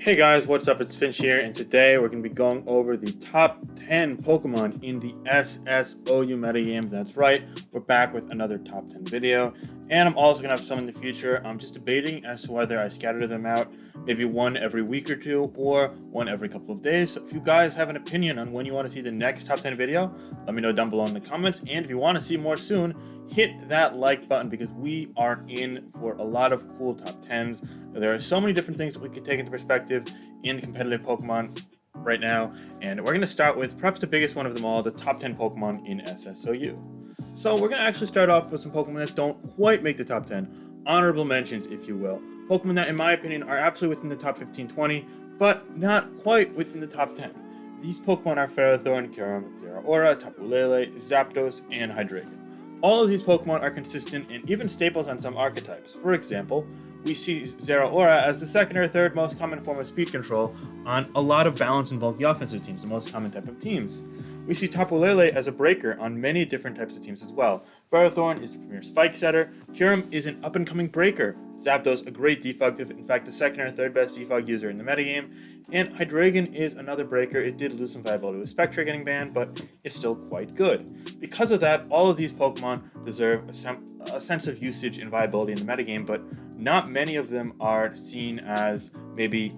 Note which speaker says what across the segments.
Speaker 1: Hey guys, what's up? It's Finch here, and today we're going to be going over the top 10 Pokemon in the SSOU metagame. That's right, we're back with another top 10 video, and I'm also going to have some in the future. I'm just debating as to whether I scatter them out, maybe one every week or two, or one every couple of days. So if you guys have an opinion on when you want to see the next top 10 video, let me know down below in the comments, and if you want to see more soon, hit that like button because we are in for a lot of cool top 10s. There are so many different things that we could take into perspective in competitive Pokemon right now, and we're going to start with perhaps the biggest one of them all, the top 10 Pokemon in SSOU. So we're going to actually start off with some Pokemon that don't quite make the top 10, honorable mentions if you will. Pokemon that in my opinion are absolutely within the top 15-20, but not quite within the top 10. These Pokemon are Ferrothorn, Kyurem, Zeraora, Tapu Lele, Zapdos, and Hydreigon. All of these Pokemon are consistent and even staples on some archetypes. For example, we see Zeraora as the second or third most common form of speed control on a lot of balanced and bulky offensive teams, the most common type of teams. We see Tapu Lele as a breaker on many different types of teams as well. Ferrothorn is the premier spike setter, Kyurem is an up-and-coming breaker, Zapdos a great defog, in fact the second or third best defog user in the metagame, and Hydreigon is another breaker. It did lose some viability with Spectre getting banned, but it's still quite good. Because of that, all of these Pokemon deserve a sense of usage and viability in the metagame, but not many of them are seen as maybe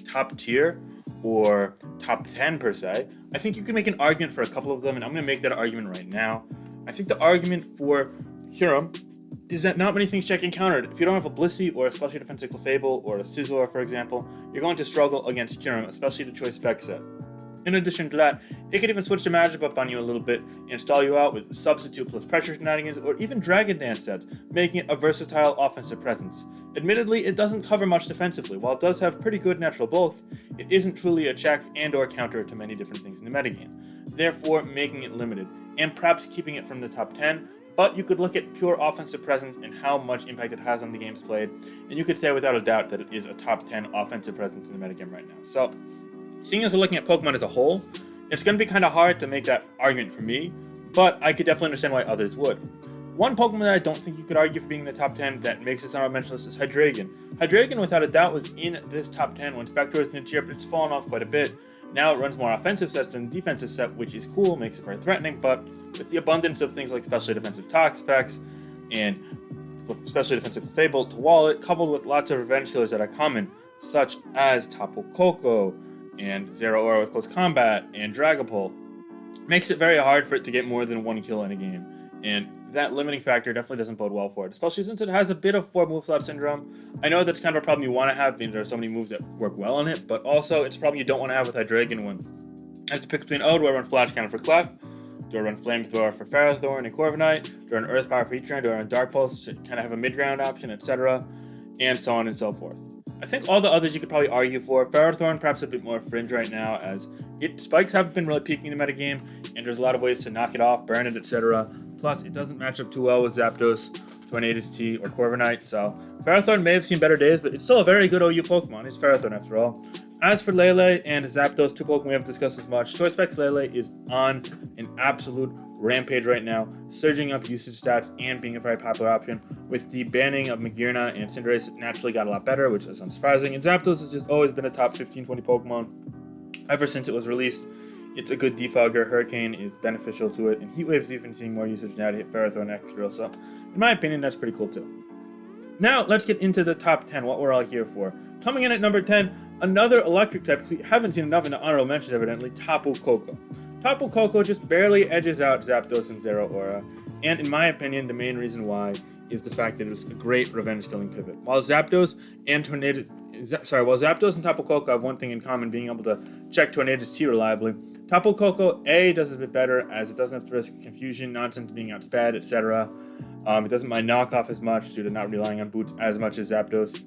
Speaker 1: top tier or top 10 per se. I think you can make an argument for a couple of them, and I'm going to make that argument right now. I think the argument for Kyurem is that not many things check and countered. If you don't have a Blissey or a specially defensive Clefable or a Sizzler, for example, you're going to struggle against Kyurem, especially the choice spec set. In addition to that, it can even switch the magic up on you a little bit and stall you out with substitute plus pressure shenanigans or even Dragon Dance sets, making it a versatile offensive presence. Admittedly, it doesn't cover much defensively. While it does have pretty good natural bulk, it isn't truly a check and or counter to many different things in the metagame, therefore making it limited, and perhaps keeping it from the top 10, but you could look at pure offensive presence and how much impact it has on the games played, and you could say without a doubt that it is a top 10 offensive presence in the metagame right now. So, seeing as we're looking at Pokemon as a whole, it's going to be kind of hard to make that argument for me, but I could definitely understand why others would. One Pokemon that I don't think you could argue for being in the top 10 that makes this honorable mention list is Hydreigon. Hydreigon, without a doubt, was in this top 10 when Spectre was mid-tier, but it's fallen off quite a bit. Now it runs more offensive sets than defensive set, which is cool, makes it very threatening, but with the abundance of things like specially defensive Toxvix and specially defensive Clefable to wall it, coupled with lots of revenge killers that are common, such as Tapu Koko and Zeraora with close combat and Dragopol, makes it very hard for it to get more than one kill in a game, and that limiting factor definitely doesn't bode well for it, especially since it has a bit of 4 move slot syndrome. I know that's kind of a problem you want to have because there are so many moves that work well on it, but also it's a problem you don't want to have with Hydreigon when I have to pick between, oh, do I run Flash Cannon for Clef? Do I run Flamethrower for Ferrothorn and Corbinite? Do I run Earth Power for Heatran? Do I run Dark Pulse to kind of have a mid-ground option, etc.? And so on and so forth. I think all the others you could probably argue for. Ferrothorn perhaps a bit more fringe right now, as its spikes haven't been really peaking in the metagame, and there's a lot of ways to knock it off, burn it, etc. Plus, it doesn't match up too well with Zapdos, Geneticity, or Corbinite, so Ferrothorn may have seen better days, but it's still a very good OU Pokemon. It's Ferrothorn after all. As for Lele and Zapdos, two Pokemon we haven't discussed as much, Choice Specs Lele is on an absolute rampage right now, surging up usage stats and being a very popular option. With the banning of Magearna and Cinderace, it naturally got a lot better, which is unsurprising. And Zapdos has just always been a top 15-20 Pokemon ever since it was released. It's a good defogger, Hurricane is beneficial to it, and Heat Wave's even seeing more usage now to hit Ferrothorn and Excadrill, so in my opinion that's pretty cool too. Now, let's get into the top 10, what we're all here for. Coming in at number 10, another electric type, we haven't seen enough in the honorable mentions evidently, Tapu Koko. Tapu Koko just barely edges out Zapdos and Zeraora, and in my opinion, the main reason why is the fact that it's a great revenge-killing pivot. While Zapdos and Tapu Koko have one thing in common, being able to check Tornadus reliably, Tapu Koko, A, does it a bit better, as it doesn't have to risk confusion, nonsense being outsped, etc. It doesn't mind knockoff as much due to not relying on boots as much as Zapdos.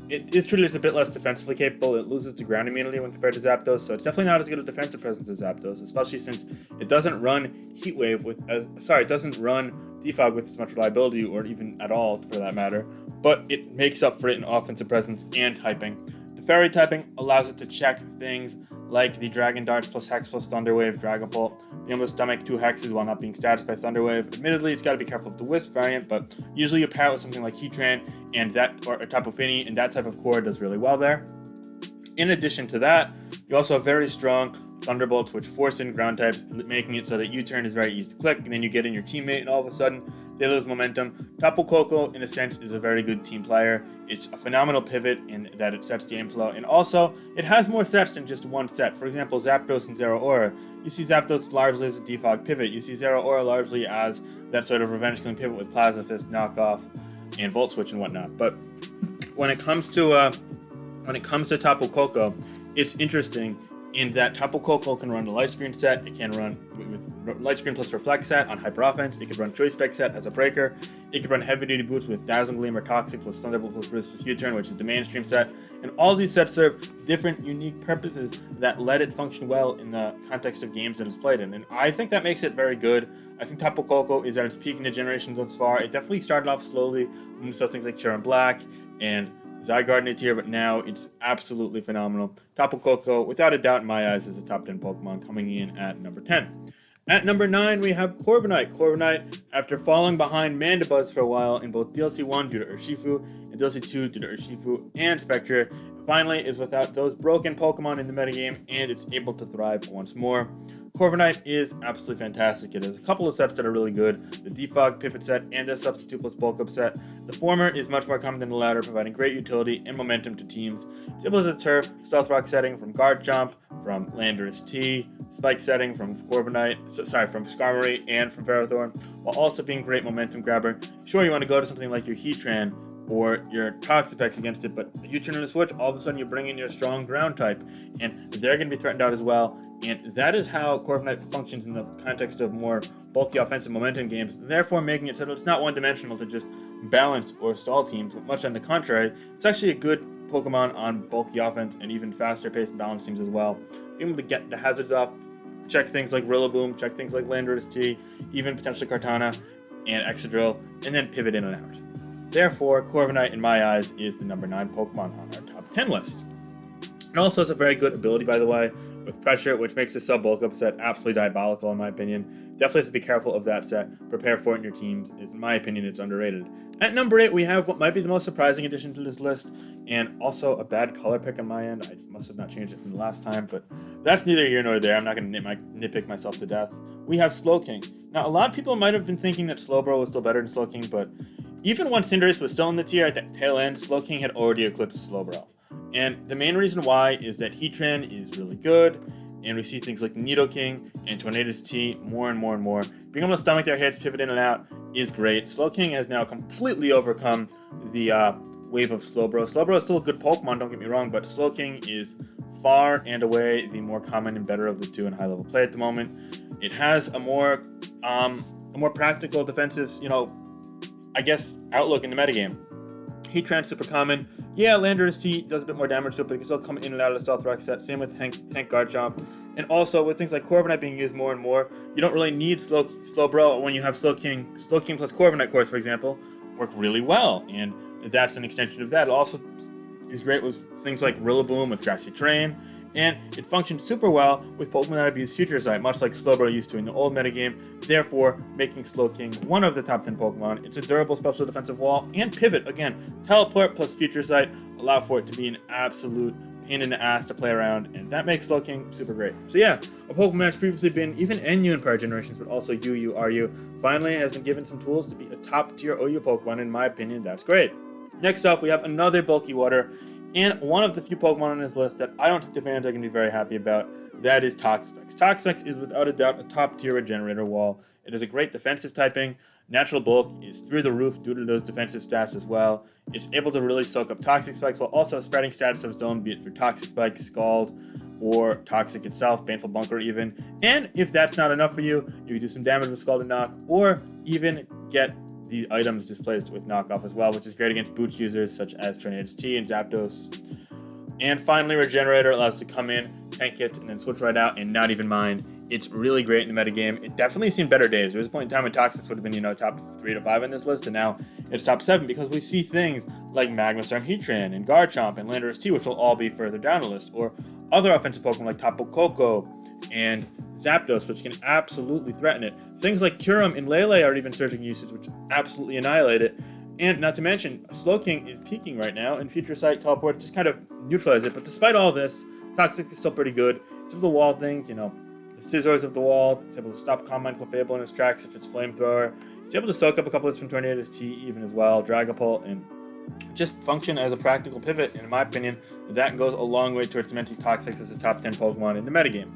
Speaker 1: It is treated as a bit less defensively capable. It loses to ground immunity when compared to Zapdos, so it's definitely not as good a defensive presence as Zapdos, especially since it doesn't run Heat Wave it doesn't run Defog with as much reliability, or even at all for that matter, but it makes up for it in offensive presence and typing. The Fairy typing allows it to check things like the Dragon Darts plus Hex plus Thunder Wave, Dragopol, being able to stomach 2 Hexes while not being statused by Thunder Wave. Admittedly, it's got to be careful with the Wisp variant, but usually you pair it with something like Heatran and that, or Tapu Fini, and that type of core does really well there. In addition to that, you also have very strong Thunderbolts, which force in ground types, making it so that U-turn is very easy to click, and then you get in your teammate, and all of a sudden, they lose momentum. Tapu Koko, in a sense, is a very good team player. It's a phenomenal pivot in that it sets the aim flow, and also, it has more sets than just one set. For example, Zapdos and Zeraora. You see Zapdos largely as a defog pivot. You see Zeraora largely as that sort of revenge killing pivot with Plasma Fist, knockoff, and Volt Switch and whatnot. But when it comes to Tapu Koko, it's interesting in that Tapu Koko can run the Light Screen set. It can run with Light Screen plus Reflect set on Hyper Offense. It could run Choice Spec set as a breaker. It could run Heavy Duty Boots with Dazzling Gleam or Toxic plus Thunderbolt plus Bruce plus U-turn, which is the mainstream set. And all these sets serve different unique purposes that let it function well in the context of games that it's played in. And I think that makes it very good. I think Tapu Koko is at its peak in the generation thus far. It definitely started off slowly when we saw things like Sharon Black and Zygarde in a tier, but now it's absolutely phenomenal. Tapu Koko, without a doubt in my eyes, is a top 10 Pokemon, coming in at number 10. At number 9, we have Corbinite. Corbinite, after falling behind Mandibuzz for a while in both DLC 1 due to Urshifu and DLC 2 due to Urshifu and Spectre, finally is without those broken Pokemon in the metagame, and it's able to thrive once more. Corbinite is absolutely fantastic. It has a couple of sets that are really good, the Defog Pivot set and the Substitute plus Bulk Up set. The former is much more common than the latter, providing great utility and momentum to teams. It's able to deter Stealth Rock setting from Garchomp, from Landorus T, Spike setting from Corbinite, from Skarmory and from Ferrothorn, while also being a great momentum grabber. Sure, you want to go to something like your Heatran or your Toxvix against it, but you turn on a switch, all of a sudden you bring in your strong ground type, and they're going to be threatened out as well. And that is how Corbinite functions in the context of more bulky offensive momentum games, therefore making it so that it's not one-dimensional to just balance or stall teams, but much on the contrary, it's actually a good Pokemon on bulky offense and even faster-paced balance teams as well. Being able to get the hazards off, check things like Rillaboom, check things like Landorus T, even potentially Kartana and Excadrill, and then pivot in and out. Therefore, Corbinite, in my eyes, is the number 9 Pokemon on our top 10 list. It also has a very good ability, by the way, with Pressure, which makes the sub-bulk up set absolutely diabolical, in my opinion. Definitely have to be careful of that set. Prepare for it in your teams. In my opinion, it's underrated. At number 8, we have what might be the most surprising addition to this list, and also a bad color pick on my end. I must have not changed it from the last time, but that's neither here nor there. I'm not going to nitpick myself to death. We have Slowking. Now, a lot of people might have been thinking that Slowbro was still better than Slowking, but even when Cinderace was still in the tier at the tail end, Slowking had already eclipsed Slowbro. And the main reason why is that Heatran is really good, and we see things like Nidoking and Tornadus T more and more and more. Being able to stomach their hits, pivot in and out is great. Slowking has now completely overcome the wave of Slowbro. Slowbro is still a good Pokemon, don't get me wrong, but Slowking is far and away the more common and better of the two in high-level play at the moment. It has a more practical defensive, outlook in the metagame. Heatran's super common. Yeah, Landorus T does a bit more damage to it, but it can still come in and out of the Stealth Rock set. Same with Tank Garchomp. And also, with things like Corbinite being used more and more, you don't really need Slowbro when you have Slowking. Slowking plus Corbinite course, for example, work really well. And that's an extension of that. It also is great with things like Rillaboom with Grassy Terrain. And it functions super well with Pokemon that abuse Future Sight, much like Slowbro used to in the old metagame, therefore making Slowking one of the top 10 Pokemon. It's a durable special defensive wall and pivot. Again, Teleport plus Future Sight allow for it to be an absolute pain in the ass to play around, and that makes Slowking super great. So yeah, a Pokemon that's previously been even NU in prior generations, but also UU, RU, finally has been given some tools to be a top tier OU Pokemon. In my opinion, that's great. Next up, we have another bulky water, and one of the few Pokemon on this list that I don't think the fans are going to be very happy about, that is Toxvix. Toxvix is without a doubt a top tier regenerator wall. It is a great defensive typing. Natural bulk is through the roof due to those defensive stats as well. It's able to really soak up Toxic Spikes while also spreading status of its own, be it through Toxic Spike, Scald, or Toxic itself, Baneful Bunker even. And if that's not enough for you, you can do some damage with Scald and Knock, or even get the items displaced with knockoff as well, which is great against boots users such as Tornadus T and Zapdos. And finally, Regenerator allows us to come in, tank it, and then switch right out and not even mind. It's really great in the metagame. It definitely seen better days. There was a point in time when Toxvix would have been, top 3 to 5 on this list, and now it's top 7 because we see things like Magnastorm Heatran and Garchomp and Landorus T, which will all be further down the list, or other offensive Pokemon like Tapu Koko and Zapdos, which can absolutely threaten it. Things like Kyurem and Lele are even surging usage, which absolutely annihilate it. And not to mention, Slowking is peaking right now, and Future Sight Teleport just kind of neutralizes it. But despite all this, Toxvix is still pretty good. It's of the wall things, you know, the scissors of the wall. It's able to stop Combine Clefable in its tracks if it's Flamethrower. It's able to soak up a couple of from Tornado's T even as well, Dragopol, and just function as a practical pivot. And in my opinion, that goes a long way towards cementing Toxvix as a top 10 Pokemon in the metagame.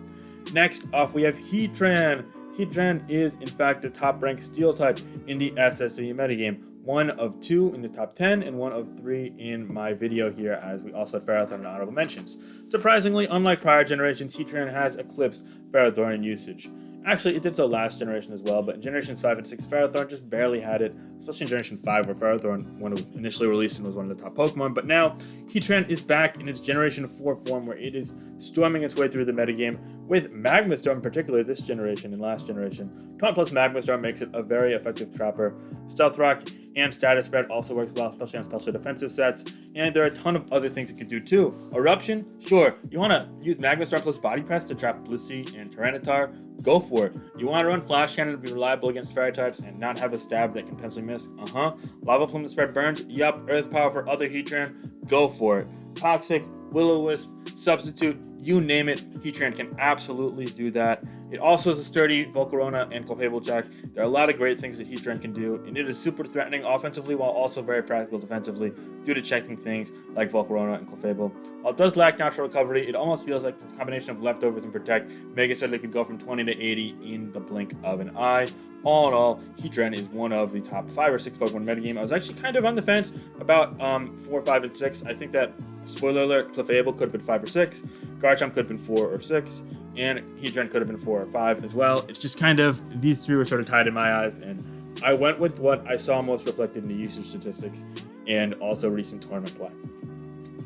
Speaker 1: Next off, we have Heatran. Heatran is, in fact, a top-ranked Steel type in the SSU metagame. 1 of 2 in the top 10 and 1 of 3 in my video here, as we also had Ferrothorn and honorable mentions. Surprisingly, unlike prior generations, Heatran has eclipsed Ferrothorn in usage. Actually, it did so last generation as well, but in Generations 5 and 6, Ferrothorn just barely had it, especially in Generation 5, where Ferrothorn, when it was initially released, and was one of the top Pokemon. But now, Heatran is back in its Generation 4 form, where it is storming its way through the metagame, with Magma Storm in particular this generation and last generation. Taunt plus Magma Storm makes it a very effective trapper. Stealth Rock and Status Spread also works well, especially on special defensive sets, and there are a ton of other things it could do too. Eruption? Sure. You want to use Magma Storm plus Body Press to trap Blissey and Tyranitar? Go for it. You want to run Flash Cannon to be reliable against Fairy types and not have a stab that can potentially miss? Lava Plume to spread burns? Yup. Earth Power for other Heatran? Go for it. Toxic, Will-O-Wisp, Substitute, you name it, Heatran can absolutely do that. It also is a sturdy Volcarona and Clefable check. There are a lot of great things that Heatran can do, and it is super threatening offensively while also very practical defensively due to checking things like Volcarona and Clefable. While it does lack natural recovery, it almost feels like the combination of leftovers and protect make it so that it could go from 20 to 80 in the blink of an eye. All in all, Heatran is one of the top 5 or 6 Pokemon metagame. I was actually kind of on the fence about 4, 5, and 6. I think that, spoiler alert, Clefable could have been 5 or 6, Garchomp could have been 4 or 6, and Heatran could have been 4 or 5 as well. It's just kind of, these 3 were sort of tied in my eyes, and I went with what I saw most reflected in the usage statistics and also recent tournament play.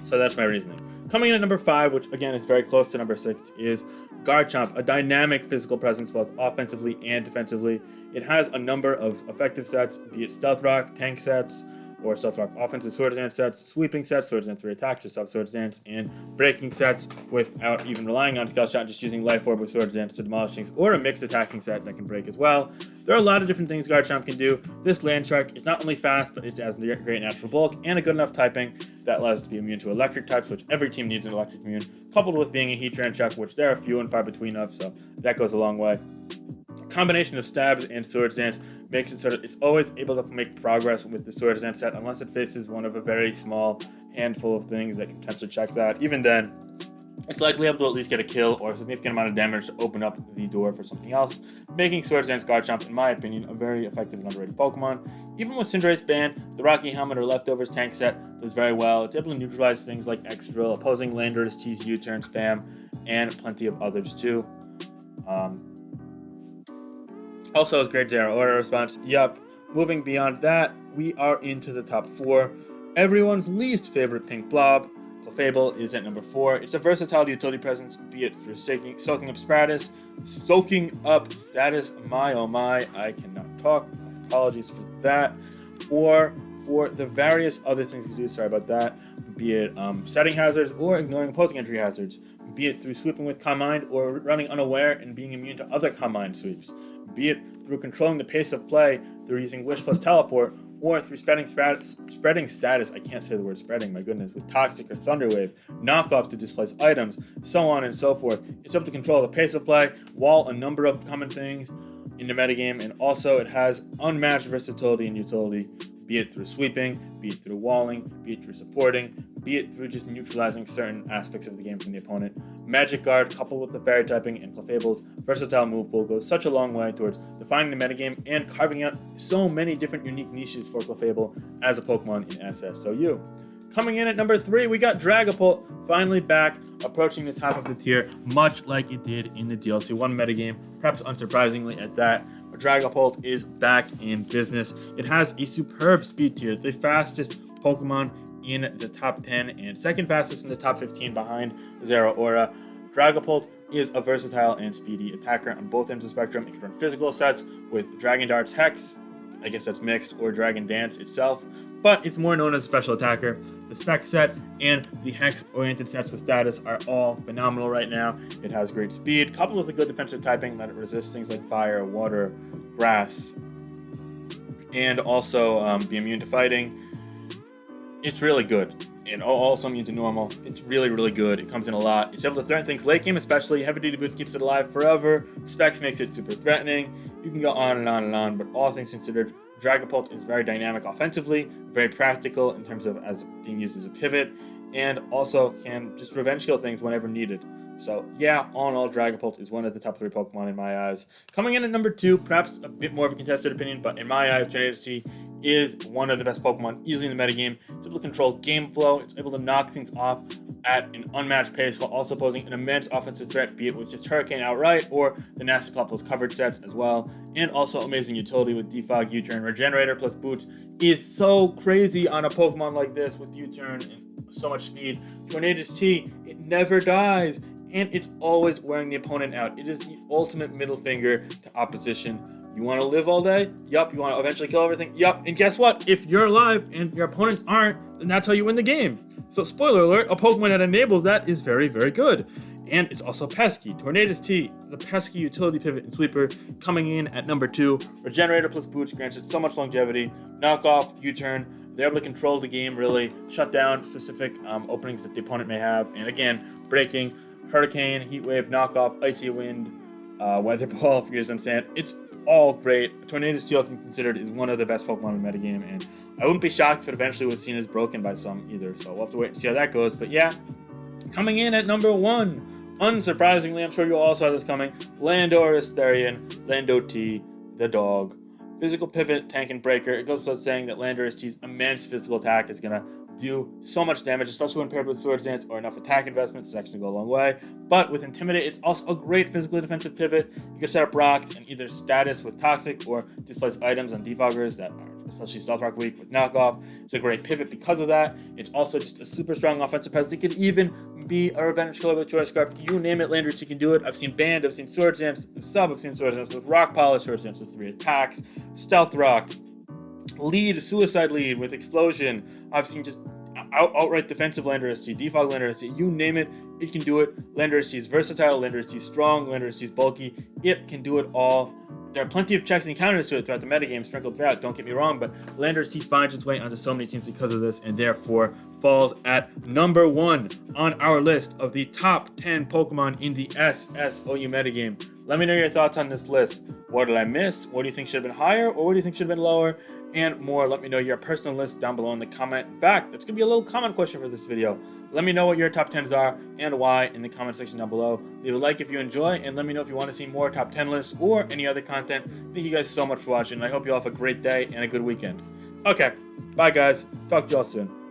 Speaker 1: So that's my reasoning. Coming in at number 5, which again is very close to number 6, is Garchomp, a dynamic physical presence both offensively and defensively. It has a number of effective sets, be it Stealth Rock, tank sets, or Stealth Rock offensive Swords Dance sets, sweeping sets, Swords Dance 3 attacks, or sub Swords Dance, and breaking sets without even relying on Scale Shot, just using Life Orb with Swords Dance to demolish things, or a mixed attacking set that can break as well. There are a lot of different things Garchomp can do. This Land Shark is not only fast, but it has a great natural bulk and a good enough typing that allows it to be immune to electric types, which every team needs an electric immune, coupled with being a Heatran Chuck, which there are few and far between of, so that goes a long way. Combination of stabs and Swords Dance makes it so that it's always able to make progress with the Swords Dance set unless it faces one of a very small handful of things that can potentially check that. Even then, it's likely able to at least get a kill or a significant amount of damage to open up the door for something else, making Swords Dance Garchomp, in my opinion, a very effective and underrated Pokemon. Even with Cinderace banned, the Rocky Helmet or Leftovers tank set does very well. It's able to neutralize things like Extra, opposing Landers, Tease U-turn spam, and plenty of others too. Also has great Zero Order response. Yup. Moving beyond that, we are into the top 4. Everyone's least favorite pink blob, Clefable, is at number 4. It's a versatile utility presence, be it through soaking up status, my oh my, I cannot talk, my apologies for that, or for the various other things you do, sorry about that, be it setting hazards or ignoring opposing entry hazards, be it through sweeping with Calm Mind or running unaware and being immune to other Calm Mind sweeps, be it through controlling the pace of play through using Wish plus Teleport, or through spreading status, I can't say the word spreading, my goodness, with Toxic or Thunder Wave, knockoff to displace items, so on and so forth. It's able to control the pace of play, while a number of common things in the metagame, and also it has unmatched versatility and utility, be it through sweeping, be it through walling, be it through supporting, be it through just neutralizing certain aspects of the game from the opponent. Magic Guard, coupled with the Fairy typing and Clefable's versatile move pool, goes such a long way towards defining the metagame and carving out so many different unique niches for Clefable as a Pokemon in SSOU. Coming in at number 3, we got Dragopol, finally back, approaching the top of the tier, much like it did in the DLC 1 metagame, perhaps unsurprisingly at that. Dragopol is back in business. It has a superb speed tier, the fastest Pokemon in the top 10 and second fastest in the top 15 behind Zero Aura. Dragopol is a versatile and speedy attacker on both ends of the spectrum. It can run physical sets with Dragon Darts Hex, I guess that's mixed, or Dragon Dance itself, but it's more known as a special attacker. The Spec set and the Hex-oriented sets with status are all phenomenal right now. It has great speed, coupled with a good defensive typing that it resists things like fire, water, grass, and also be immune to fighting. It's really good. And also immune to normal. It's really, really good. It comes in a lot. It's able to threaten things late game, especially. Heavy duty boots keeps it alive forever. Specs makes it super threatening. You can go on and on and on, but all things considered, Dragopol is very dynamic offensively, very practical in terms of as being used as a pivot, and also can just revenge kill things whenever needed. So yeah, all in all, Dragopol is one of the top 3 Pokemon in my eyes. Coming in at number 2, perhaps a bit more of a contested opinion, but in my eyes, Geneticity is one of the best Pokemon easily in the metagame. It's able to control game flow, it's able to knock things off at an unmatched pace while also posing an immense offensive threat, be it with just Hurricane outright or the nasty Clefable coverage sets as well. And also amazing utility with Defog, U-Turn, Regenerator plus Boots is so crazy on a Pokemon like this with U-Turn and so much speed. Tornadus-T, it never dies. And it's always wearing the opponent out. It is the ultimate middle finger to opposition. You want to live all day? Yup. You want to eventually kill everything? Yup. And guess what? If you're alive and your opponents aren't, then that's how you win the game. So spoiler alert, a Pokemon that enables that is very, very good. And it's also pesky. Tornadus-T, the pesky utility pivot and sweeper, coming in at number 2. Regenerator plus Boots grants it so much longevity. Knockoff, U-turn. They're able to control the game, really. Shut down specific openings that the opponent may have. And again, breaking. Hurricane, Heat Wave, Knockoff, Icy Wind, Weather Ball, if you guys understand. It's all great. Tornadus-T, often considered, is one of the best Pokemon in the metagame, and I wouldn't be shocked if it eventually was seen as broken by some either, so we'll have to wait and see how that goes. But yeah, coming in at number 1, unsurprisingly, I'm sure you all saw this coming, Landor Asterion, Lando-T, the dog. Physical pivot, tank, and breaker. It goes without saying that Landorus-T's immense physical attack is going to do so much damage, especially when paired with Swords Dance or enough attack investments. It's actually going to go a long way. But with Intimidate, it's also a great physically defensive pivot. You can set up rocks and either status with Toxic or displace items on defoggers that are especially Stealth Rock weak with Knockoff. It's a great pivot because of that. It's also just a super strong offensive presence. It could even be a revenge killer with Choice Scarf. You name it, Landorus can do it. I've seen Band, I've seen Swords Dance, Sub, I've seen Swords Dance with Rock Polish, Swords Dance with 3 attacks, Stealth Rock, Lead, Suicide Lead with Explosion. I've seen just outright defensive Landorus-T, defog Landorus-T, you name it, it can do it. Landorus-T is versatile, Landorus-T is strong, Landorus-T is bulky, it can do it all. There are plenty of checks and counters to it throughout the metagame, sprinkled throughout, don't get me wrong, but Landorus-T finds its way onto so many teams because of this, and therefore falls at number 1 on our list of the top 10 Pokemon in the SSOU metagame. Let me know your thoughts on this list. What did I miss? What do you think should have been higher, or what do you think should have been lower? And more, let me know your personal list down below in the comment. In fact, that's going to be a little comment question for this video. Let me know what your top 10s are and why in the comment section down below. Leave a like if you enjoy, and let me know if you want to see more top 10 lists or any other content. Thank you guys so much for watching, and I hope you all have a great day and a good weekend. Okay, bye guys. Talk to y'all soon.